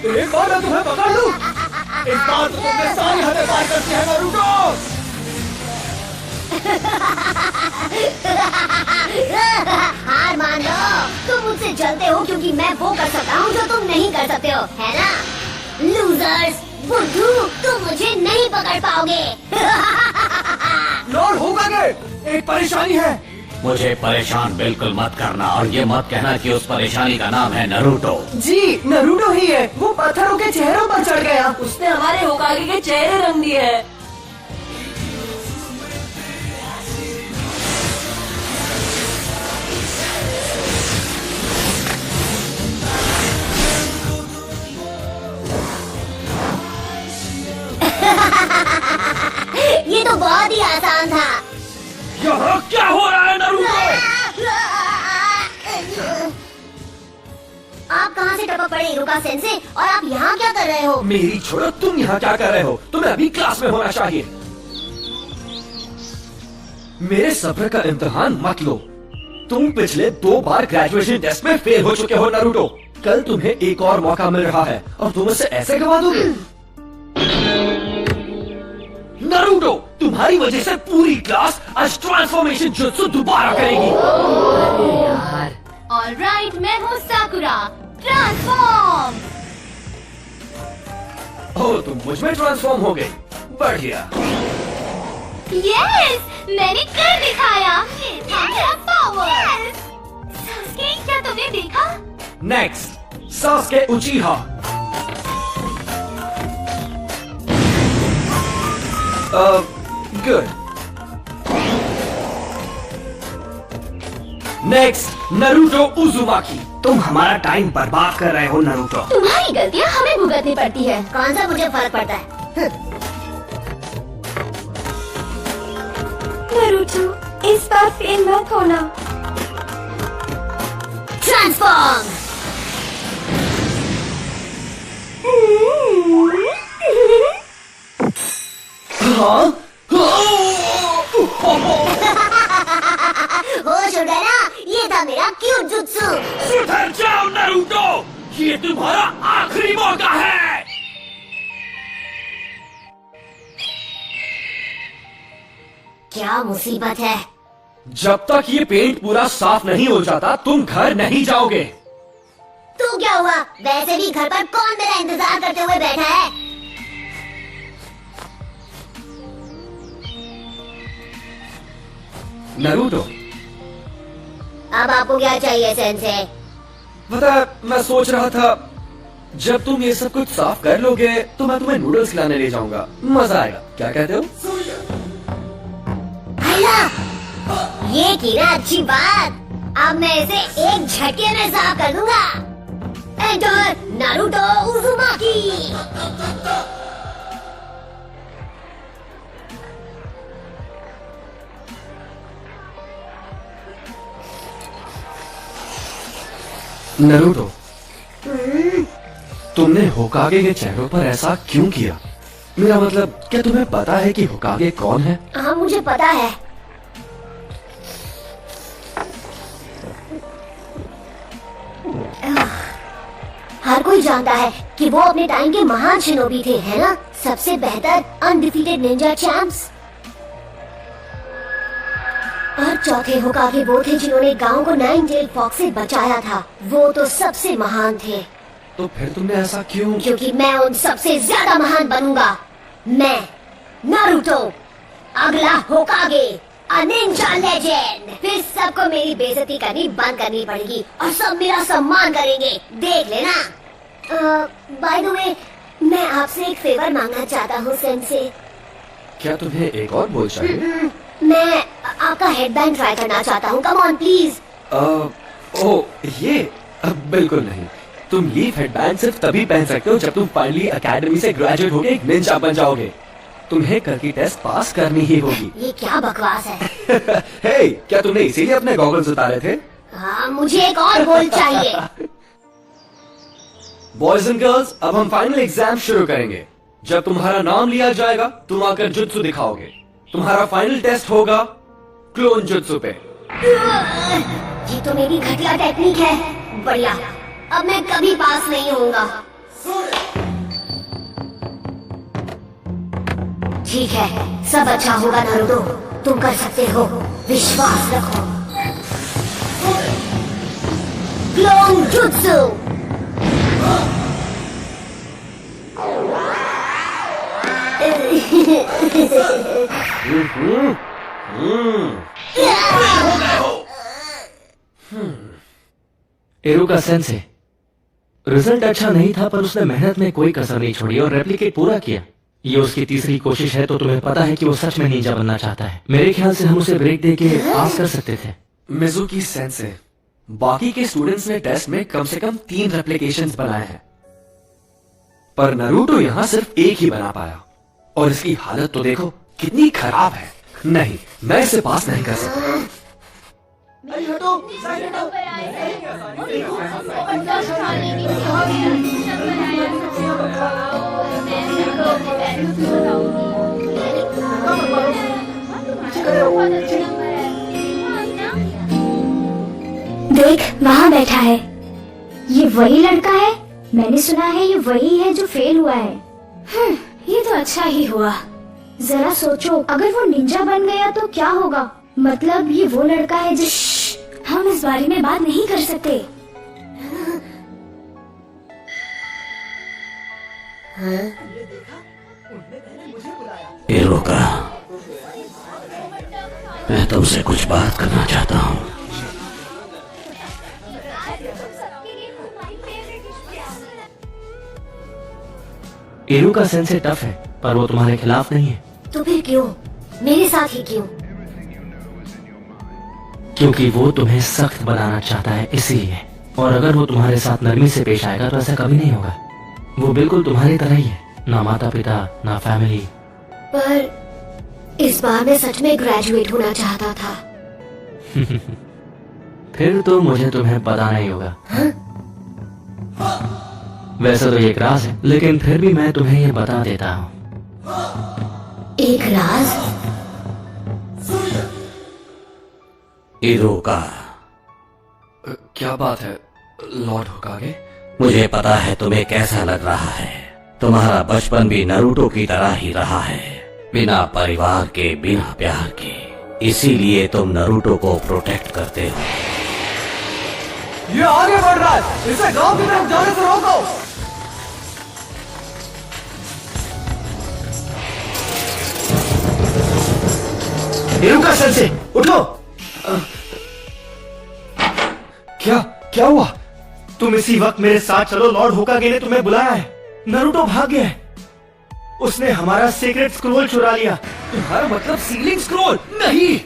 एक बार मैं तुम्हें पकड़ लूं। इस बार तो तुमने सारी हदें पार कर दी है नारुतो। हार मान लो, तुम मुझसे जलते हो क्योंकि मैं वो कर सकता हूँ जो तुम नहीं कर सकते हो, है ना? लूजर्स, बुद्धू, तुम मुझे नहीं पकड़ पाओगे। लॉर्ड होकागे, एक परेशानी है। मुझे परेशान बिल्कुल मत करना और ये मत कहना कि उस परेशानी का नाम है नारुतो। जी नारुतो ही है, वो पत्थरों के चेहरों पर चढ़ गया। उसने हमारे होकागे के चेहरे रंग दिए हैं। ये तो बहुत ही आसान था। यहाँ क्या हो रहा है नारुतो? आप कहाँ से टपक पड़े हिरुका सेंसे, और आप यहाँ क्या कर रहे हो? मेरी छोड़ो, तुम यहाँ क्या कर रहे हो? तुम्हें अभी क्लास में होना चाहिए। मेरे सब्र का इम्तिहान मत लो। तुम पिछले 2 बार ग्रेजुएशन टेस्ट में फेल हो चुके हो नारुतो। कल तुम्हें एक और मौका मिल रहा है और तुम उसे ऐसे गवा दोगे? नारुतो, तुम्हारी वजह से पूरी क्लास आज ट्रांसफॉर्मेशन जुत्सु दोबारा करेगी। यार ऑलराइट, मैं हूँ साकुरा। ट्रांसफॉर्म। ओह, तुम मुझ में ट्रांसफॉर्म हो गई। बढ़िया। यस, मैंने कर दिखाया। ये था मेरा पावर। सास्के, क्या तुमने देखा? Next, Sasuke उचिहा। Good. Next, Naruto उजुमाकी। तुम हमारा टाइम बर्बाद कर रहे हो नारुतो। तुम्हारी गलतियाँ हमें भुगतनी पड़ती है। कौन सा मुझे फर्क पड़ता है? नारुतो, इस बार फेल मत होना। ट्रांसफॉर्म। हाँ? होश उड़ गया ना? ये था मेरा क्यूट जुत्सु। सुधर जाओ नारुतो, ये तुम्हारा आखिरी मौका है। क्या मुसीबत है? जब तक ये पेंट पूरा साफ नहीं हो जाता तुम घर नहीं जाओगे। तू क्या हुआ? वैसे भी घर पर कौन मेरा इंतजार करते हुए बैठा है? नारुतो, अब आपको क्या चाहिए सेंसे? पता है, मैं सोच रहा था जब तुम ये सब कुछ साफ कर लोगे तो मैं तुम्हें नूडल्स खिलाने ले जाऊंगा। मजा आएगा, क्या कहते हो? अल्लाह, ये की ना अच्छी बात। अब मैं इसे एक झटके में साफ कर दूंगा। Enter Naruto उजुमाकी। नारुतो, तुमने होकागे के चेहरों पर ऐसा क्यों किया? मेरा मतलब, क्या तुम्हें पता है कि होकागे कौन है? हाँ, मुझे पता है। हर कोई जानता है कि वो अपने टाइम के महान शिनोबी थे, है ना? सबसे बेहतर अनडिफीटेड निंजा चैंप्स। और चौथे होकागे वो थे जिन्होंने गांव को नाइन टेल फॉक्स से बचाया था। वो तो सबसे महान थे। तो फिर तुमने ऐसा क्यों? क्योंकि मैं उन सबसे ज्यादा महान बनूंगा। मैं नारुतो, अगला होकागे, अ निंजा लेजेंड। फिर सबको मेरी बेइज्जती करनी बंद करनी पड़ेगी और सब मेरा सम्मान करेंगे, देख लेना। बाय द वे, मैं आपसे एक फेवर मांगना चाहता हूँ सेंसे। क्या तुम्हें एक और बोल चाहिए? मैं आपका हेडबैंड ट्राई करना चाहता हूँ। Come on please. ये बिल्कुल नहीं। तुम लीफ हेडबैंड सिर्फ तभी पहन सकते हो जब तुम फाइनली एकेडमी से ग्रेजुएट होके एक निंजा बन जाओगे। तुम्हें कल की टेस्ट पास करनी ही होगी। ये क्या बकवास है? हे, क्या तुमने इसीलिए अपने गॉगल्स उतारे थे? हाँ, मुझे एक और गोल चाहिए। बॉयज एंड गर्ल्स, अब हम फाइनल एग्जाम शुरू करेंगे। जब तुम्हारा नाम लिया जाएगा तुम आकर जुत्सु दिखाओगे। तुम्हारा फाइनल टेस्ट होगा क्लोन जुत्सु पे। ये तो मेरी घटिया टेक्निक है। बढ़िया, अब मैं कभी पास नहीं होऊंगा। ठीक है, सब अच्छा होगा नारुतो। तुम कर सकते हो, विश्वास रखो। क्लोन जुत्सु। इरुका सेंसे, रिजल्ट अच्छा नहीं था पर उसने मेहनत में कोई कसर नहीं छोड़ी और रेप्लिकेट पूरा किया। ये उसकी तीसरी कोशिश है तो तुम्हें पता है कि वो सच में निंजा बनना चाहता है। मेरे ख्याल से हम उसे ब्रेक दे के पास कर सकते थे। मिजुकी सेंसे, बाकी के स्टूडेंट्स ने टेस्ट में कम से कम 3 रेप्लिकेशंस बनाए हैं, पर नारुतो यहाँ सिर्फ एक ही बना पाया और इसकी हालत तो देखो कितनी खराब है। नहीं, मैं इसे पास नहीं कर सकता। देख, वहाँ बैठा है। ये वही लड़का है। मैंने सुना है ये वही है जो फेल हुआ है। ये तो अच्छा ही हुआ। जरा सोचो, अगर वो निंजा बन गया तो क्या होगा? मतलब ये वो लड़का है जिस हम इस बारे में बात नहीं कर सकते। इरुका, मैं तुमसे कुछ बात करना चाहता हूँ। इरुका सेंसे टफ है पर वो तुम्हारे खिलाफ नहीं है। तो फिर क्यों? मेरे साथ ही क्यों? क्योंकि वो तुम्हें सख्त बनाना चाहता है, इसीलिए। और अगर वो तुम्हारे साथ नरमी से पेश आएगा तो ऐसा कभी नहीं होगा। वो बिल्कुल तुम्हारी तरह ही है, ना माता पिता ना फैमिली। पर इस बार मैं सच में ग्रेजुएट होना चाहता था। फिर तो मुझे तुम्हें बताना ही होगा। वैसे तो ये एक राज है, लेकिन फिर भी मैं तुम्हें ये बता देता हूँ। एक राज? इरुका, क्या बात है लॉर्ड होकागे? मुझे पता है तुम्हें कैसा लग रहा है। तुम्हारा बचपन भी नारुतो की तरह ही रहा है, बिना परिवार के, बिना प्यार के। इसीलिए तुम नारुतो को प्रोटेक्ट करते हो। ये आगे बढ़ रहा है, इसे गांव की तरफ जाने से रोको। इरुका सेंसे, उठो। क्या हुआ? तुम इसी वक्त मेरे साथ चलो, लॉर्ड होकागे ने तुम्हें बुलाया है। नारुतो भाग गया है। उसने हमारा सीक्रेट स्क्रोल चुरा लिया। तुम्हारा मतलब सीलिंग स्क्रोल? नहीं।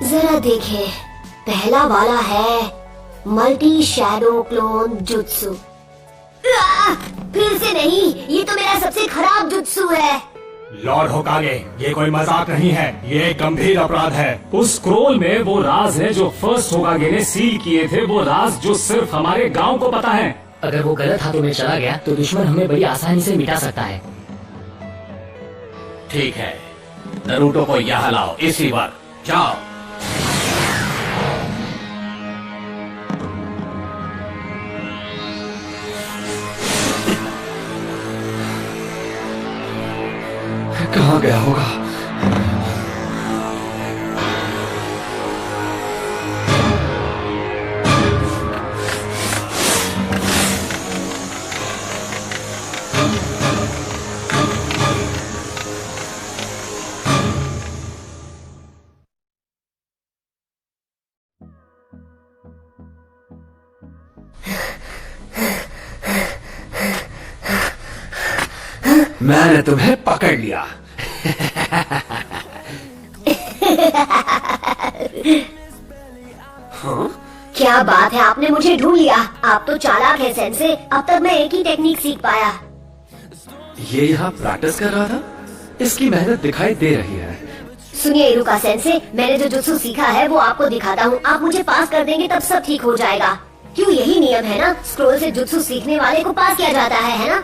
जरा देखें, पहला वाला है मल्टी शैडो क्लोन जुत्सु। फिर से नहीं, ये तो मेरा सबसे खराब जुत्सु है। लॉर्ड होकागे, ये कोई मजाक नहीं है, ये एक गंभीर अपराध है। उस स्क्रोल में वो राज है जो फर्स्ट होकागे ने सील किए थे, वो राज जो सिर्फ हमारे गांव को पता है। अगर वो गलत हाथों में चला गया तो दुश्मन हमें बड़ी आसानी से मिटा सकता है। ठीक है, नारुतो को यहाँ लाओ इसी वक्त। जाओ। कहाँ गया होगा? मैंने तुम्हें पकड़ लिया। हाँ? क्या बात है, आपने मुझे ढूंढ लिया। आप तो चालाक है सेंसे। अब तक मैं एक ही टेक्निक सीख पाया। ये यहाँ प्रैक्टिस कर रहा था, इसकी मेहनत दिखाई दे रही है। सुनिए इरुका सेंसे, मैंने जो जुत्सु सीखा है वो आपको दिखाता हूँ। आप मुझे पास कर देंगे तब सब ठीक हो जाएगा। क्यों, यही नियम है ना? स्क्रोल से जुत्सु सीखने वाले को पास किया जाता है ना?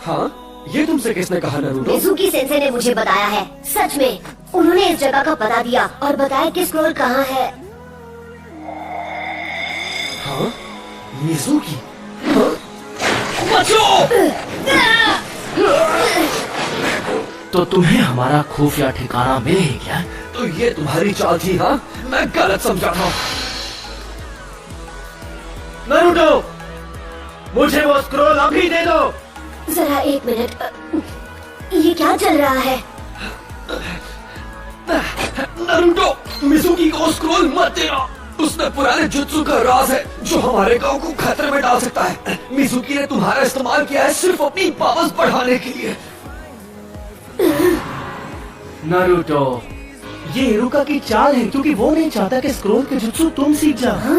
हाँ, ये तुमसे किसने कहा नारुतो? मिजुकी सेंसे ने मुझे बताया है। सच में, उन्होंने इस जगह का पता दिया और बताया कि स्क्रोल कहाँ है। हाँ? मिजुकी? हाँ? बचो! तो तुम्हें हमारा खुफिया ठिकाना मिले ही क्या? तो ये तुम्हारी चाल थी? हाँ, मैं गलत समझा था। नारुतो, मुझे वो स्क्रॉल अभी दे दो। जरा एक मिनट, ये क्या चल रहा है? नारुतो, मिजुकी को स्क्रॉल मत देना। उसमें पुराने जुत्सु का राज है जो हमारे गांव को खतरे में डाल सकता है। मिजुकी ने तुम्हारा इस्तेमाल किया है सिर्फ अपनी पावर्स बढ़ाने के लिए। नारुतो, ये इरुका की चाल है क्योंकि वो नहीं चाहता कि स्क्रोल के जुत्सु तुम सीख जाओ।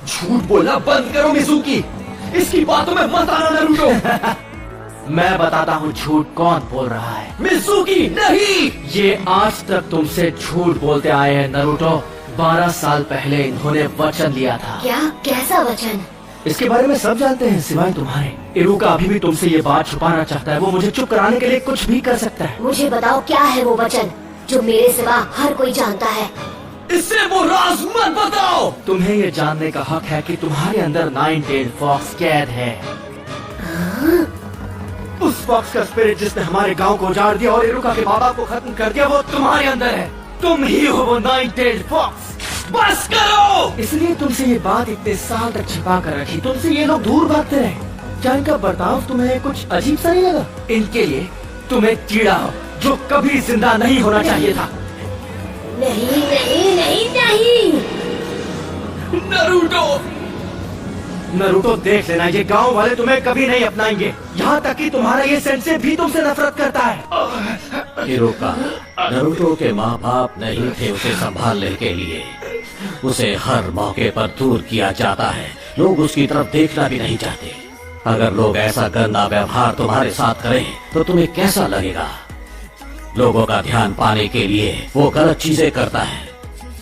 झूठ बोलना बंद करो मिजुकी, इसकी बातों में मत आना नारुतो। मैं बताता हूँ झूठ कौन बोल रहा है। मिजुकी नहीं। ये आज तक तुमसे झूठ बोलते आए हैं नारुतो। 12 साल पहले इन्होंने वचन दिया था। क्या? कैसा वचन? इसके बारे में सब जानते हैं सिवाय तुम्हारे। इरुका अभी भी तुमसे ये बात छुपाना चाहता है। वो मुझे चुप कराने के लिए कुछ भी कर सकता है। मुझे बताओ क्या है वो वचन जो मेरे सिवा हर कोई जानता है? इससे वो राज मत बताओ। तुम्हें ये जानने का हक है कि तुम्हारे अंदर 9-10 फॉक्स कैद है। उस फॉक्स का स्पिरिट जिसने हमारे गांव को उजाड़ दिया और इरुका के माँ बाप को खत्म कर दिया, वो तुम्हारे अंदर है। तुम ही हो वो 9-10 फॉक्स। बस करो। इसलिए तुमसे ये बात इतने साल तक छिपा कर रखी। तुमसे ये लोग दूर भागते रहे। क्या इनका बर्ताव तुम्हें कुछ अजीब सा नहीं लगा? इनके लिए तुम एक कीड़ा हो जो कभी जिंदा नहीं होना चाहिए था। नहीं नहीं नहीं नहीं। नारुतो, नारुतो देख लेना, ये गांव वाले तुम्हें कभी नहीं अपनाएंगे। यहाँ तक कि तुम्हारा ये सेंसे भी तुमसे नफरत करता है। हिरोका, नारुतो के माँ बाप नहीं थे उसे संभालने के लिए। उसे हर मौके पर दूर किया जाता है। लोग उसकी तरफ देखना भी नहीं चाहते। अगर लोग ऐसा गंदा व्यवहार तुम्हारे साथ करें तो तुम्हें कैसा लगेगा? लोगों का ध्यान पाने के लिए वो गलत चीजें करता है।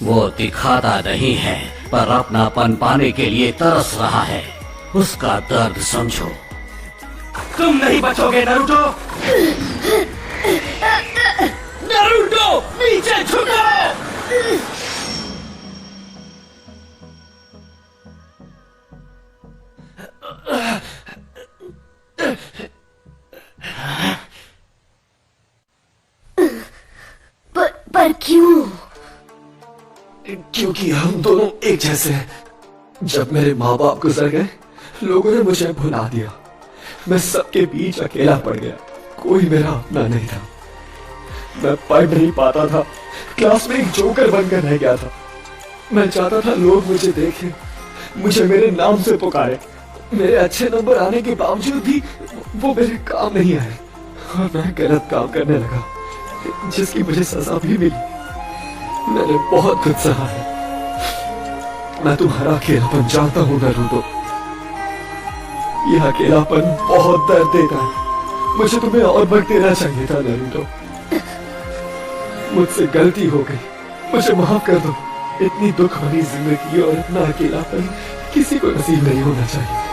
वो दिखाता नहीं है पर अपनापन पाने के लिए तरस रहा है। उसका दर्द समझो। तुम नहीं बचोगे नारुतो। नारुतो, नीचे झुको। पर क्यों? क्योंकि हम दोनों एक जैसे हैं। जब मेरे माँ बाप गुजर गए, लोगों ने मुझे भुला दिया। मैं सबके बीच अकेला पड़ गया। कोई मेरा अपना नहीं था। मैं पढ़ नहीं पाता था। क्लास में एक जोकर बनकर रह गया था। मैं चाहता था लोग मुझे देखें, मुझे मेरे नाम से पुकारे। मेरे अच्छे नंबर आने के बावजूद भी वो मेरे काम नहीं आए और मैं गलत काम करने लगा, जिसकी मुझे सजा भी मिली। मैंने बहुत कुछ सहा है। मैं तुम्हारा अकेलापन जानता हूँ नारुतो। यह अकेलापन बहुत दर्द देता है। मुझे तुम्हें और वक्त देना चाहिए था नारुतो। मुझसे गलती हो गई, मुझे माफ कर दो। इतनी दुख भरी जिंदगी और इतना अकेलापन किसी को नसीब नहीं होना चाहिए।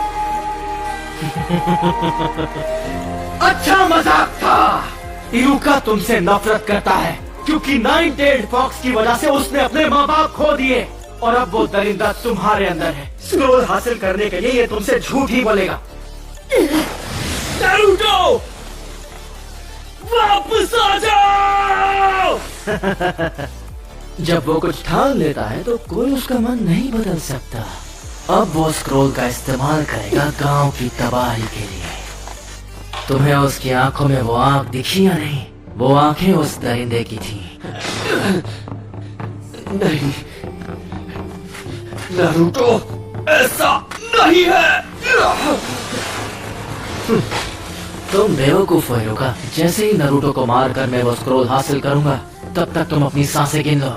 अच्छा मजाक था। इरुका तुमसे नफरत करता है क्योंकि 9-10 फॉक्स की वजह से उसने अपने माँ बाप खो दिए और अब वो दरिंदा तुम्हारे अंदर है। स्क्रोल हासिल करने के लिए ये तुमसे झूठ ही बोलेगा। नारुतो, वापस आ जाओ। जब वो कुछ ठान लेता है तो कोई उसका मन नहीं बदल सकता। अब वो स्क्रोल का इस्तेमाल करेगा गांव की तबाही के लिए। तुम्हें उसकी आंखों में वो आंख दिखी या नहीं? वो आंखें उस दरिंदे की थी। नहीं नारुतो, ऐसा नहीं है। तुम बेवकूफ हो इरुका। जैसे ही नारुतो को मारकर मैं वो स्क्रोल हासिल करूंगा, तब तक तुम अपनी सांसें गिन लो।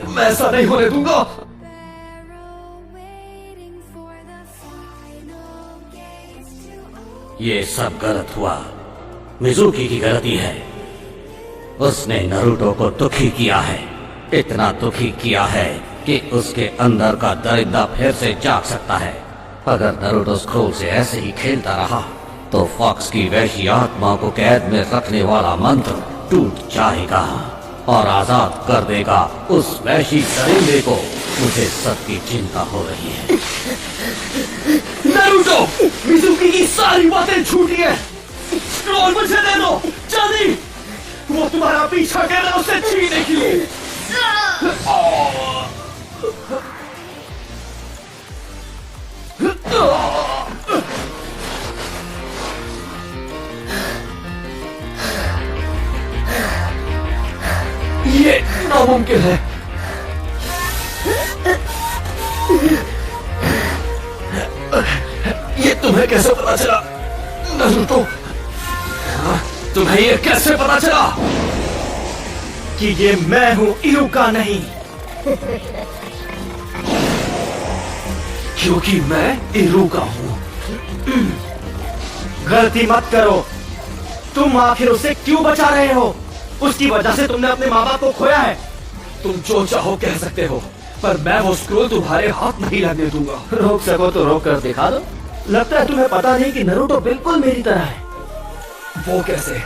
मैं ऐसा नहीं होने दूंगा। ये सब गलत हुआ। मिजुकी की गलती है। उसने नारुतो को दुखी किया है। इतना दुखी किया है कि उसके अंदर का दरिंदा फिर से जाग सकता है। अगर नारुतो स्क्रोल से ऐसे ही खेलता रहा तो फॉक्स की वैसी आत्मा को कैद में रखने वाला मंत्र टूट जाएगा और आजाद कर देगा उस वैसी दरिंदे को। मुझे सबकी चिंता हो रही है। नारुतो, मिजुकी की सारी बातें झूठी है। स्क्रॉल मुझे दे दो, जल्दी। वो तुम्हारा पीछा कर रहा है उसे छीनने के लिए। ये नामुमकिन है। ये तुम्हें कैसे पता चला नारुतो? तुम्हें ये कैसे पता चला कि ये मैं हूं, इरुका नहीं? क्योंकि मैं इरुका हूं। गलती मत करो। तुम आखिर उसे क्यों बचा रहे हो? उसकी वजह से तुमने अपने माँ बाप को खोया है। तुम जो चाहो कह सकते हो, पर मैं वो स्क्रोल तुम्हारे हाथ नहीं लगने दूंगा। रोक सको तो रोक कर दिखा दो। लगता है तुम्हें पता नहीं कि नारुतो बिल्कुल मेरी तरह है। वो कैसे?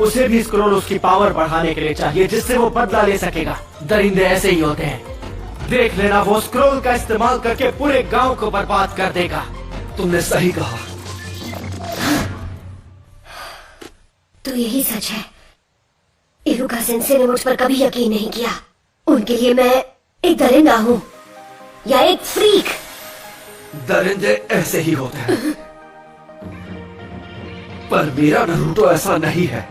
उसे भी स्क्रोल उसकी पावर बढ़ाने के लिए चाहिए, जिससे वो बदला ले सकेगा। दरिंदे ऐसे ही होते हैं। देख लेना, वो स्क्रोल का इस्तेमाल करके पूरे गांव को बर्बाद कर देगा। तुमने सही कहा। तो यही सच है। इरुका सेंसे ने मुझ पर कभी यकीन नहीं किया। उनके लिए मैं एक दरिंदा हूँ या एक फ्रीक। दरिंदे ऐसे ही होते हैं। पर मेरा नारुतो ऐसा नहीं है,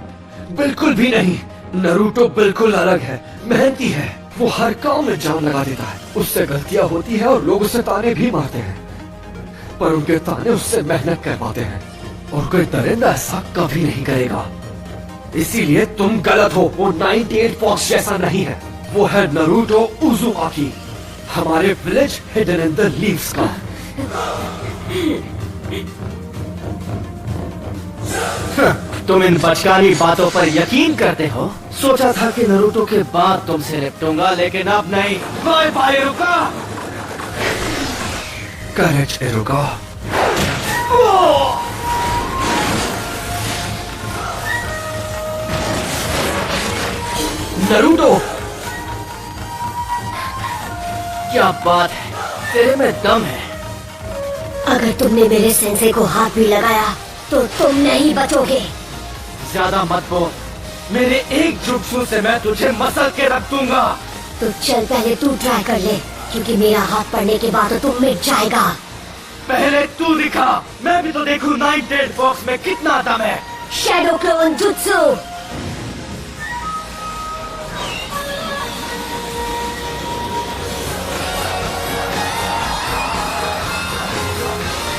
बिल्कुल भी नहीं। नारुतो बिल्कुल अलग है, मेहनती है। वो हर काम में जान लगा देता है। उससे गलतियां होती है और लोग उसे ताने भी मारते हैं, पर उनके ताने उससे मेहनत करवाते हैं। और कोई दरिंदा ऐसा कभी नहीं करेगा। इसीलिए तुम गलत हो। वो 98 फॉक्स जैसा नहीं है। वो है नारुतो उज़ुमाकी, हमारे village hidden in the leaves का। तुम इन बचकानी बातों पर यकीन करते हो? सोचा था कि नारुतो के बाद तुमसे निपटूंगा, लेकिन अब नहीं। Bye bye Iruka. Courage Iruka. Naruto, क्या बात है, तेरे में दम है। अगर तुमने मेरे सेंसे को हाथ भी लगाया तो तुम नहीं बचोगे। ज्यादा मत बोल। मेरे एक जुत्सु से मैं तुझे मसल के रख दूंगा। तो चल पहले तू ट्राई कर ले, क्योंकि मेरा हाथ पड़ने के बाद तो तुम मिट जाएगा। पहले तू दिखा, मैं भी तो देखूं 98 बॉक्स में कितना दम है। Shadow clone jutsu.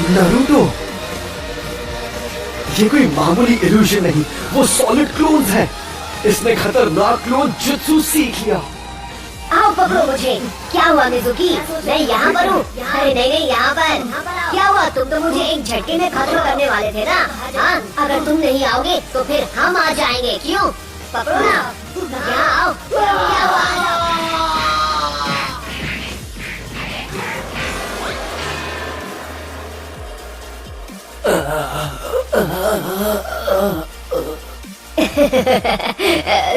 नारुतो, ये कोई मामूली इल्यूजन नहीं, वो सॉलिड क्लोन्स हैं। इसने खतरनाक क्लोन जुत्सु सीख लिया। आओ पकड़ो मुझे। क्या हुआ मिजुकी? मैं यहाँ पर हूँ। अरे नहीं नहीं, यहाँ पर क्या हुआ? तुम तो मुझे एक झटके में खत्म करने वाले थे ना। हाँ, अगर तुम नहीं आओगे तो फिर हम आ जाएंगे। क्यों? पकड़ो ना, यहाँ आओ। क्या हुआ?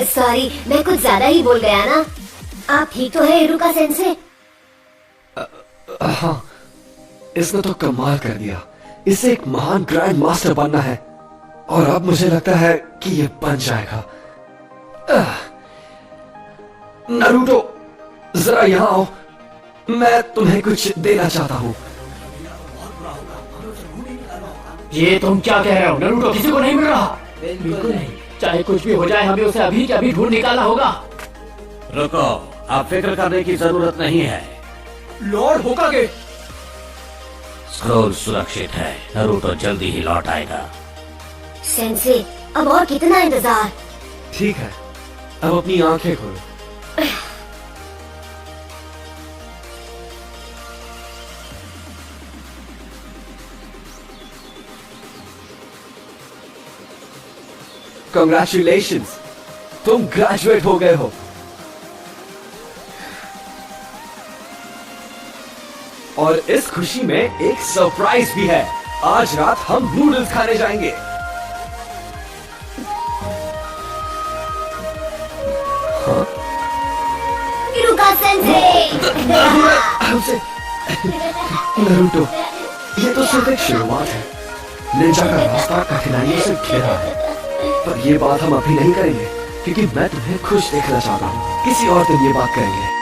सॉरी, मैं कुछ ज्यादा ही बोल गया ना। आप ठीक तो है इरुका सेंसे? हाँ, इसने तो कमाल कर दिया। इसे एक महान ग्रैंड मास्टर बनना है, और अब मुझे लगता है कि ये बन जाएगा। नारुतो, जरा यहाँ आओ। मैं तुम्हें कुछ देना चाहता हूँ। ये तुम क्या कह रहे हो? नारुतो किसी को नहीं मिल रहा। बिल्कुल नहीं। चाहे कुछ भी हो जाए, हमें उसे अभी के अभी ढूंढ निकालना होगा। रुको, आप फिक्र करने की जरूरत नहीं है। लॉर्ड होकागे, स्क्रोल सुरक्षित है। नारुतो जल्दी ही लौट आएगा। सेंसे, अब और कितना इंतजार? ठीक है, अब अपनी आंखें खोलो। Congratulations, तुम ग्रेजुएट हो गए हो। और इस खुशी में एक सरप्राइज भी है। आज रात हम नूडल्स खाने जाएंगे। इरुका सेंसे। नारुतो, ये तो सिर्फ एक शुरुआत है। निंजा का रास्ता कठिनाइयों से घिरा है, पर ये बात हम अभी नहीं करेंगे क्योंकि मैं तुम्हें खुश देखना चाहता हूँ। किसी और दिन ये बात करेंगे।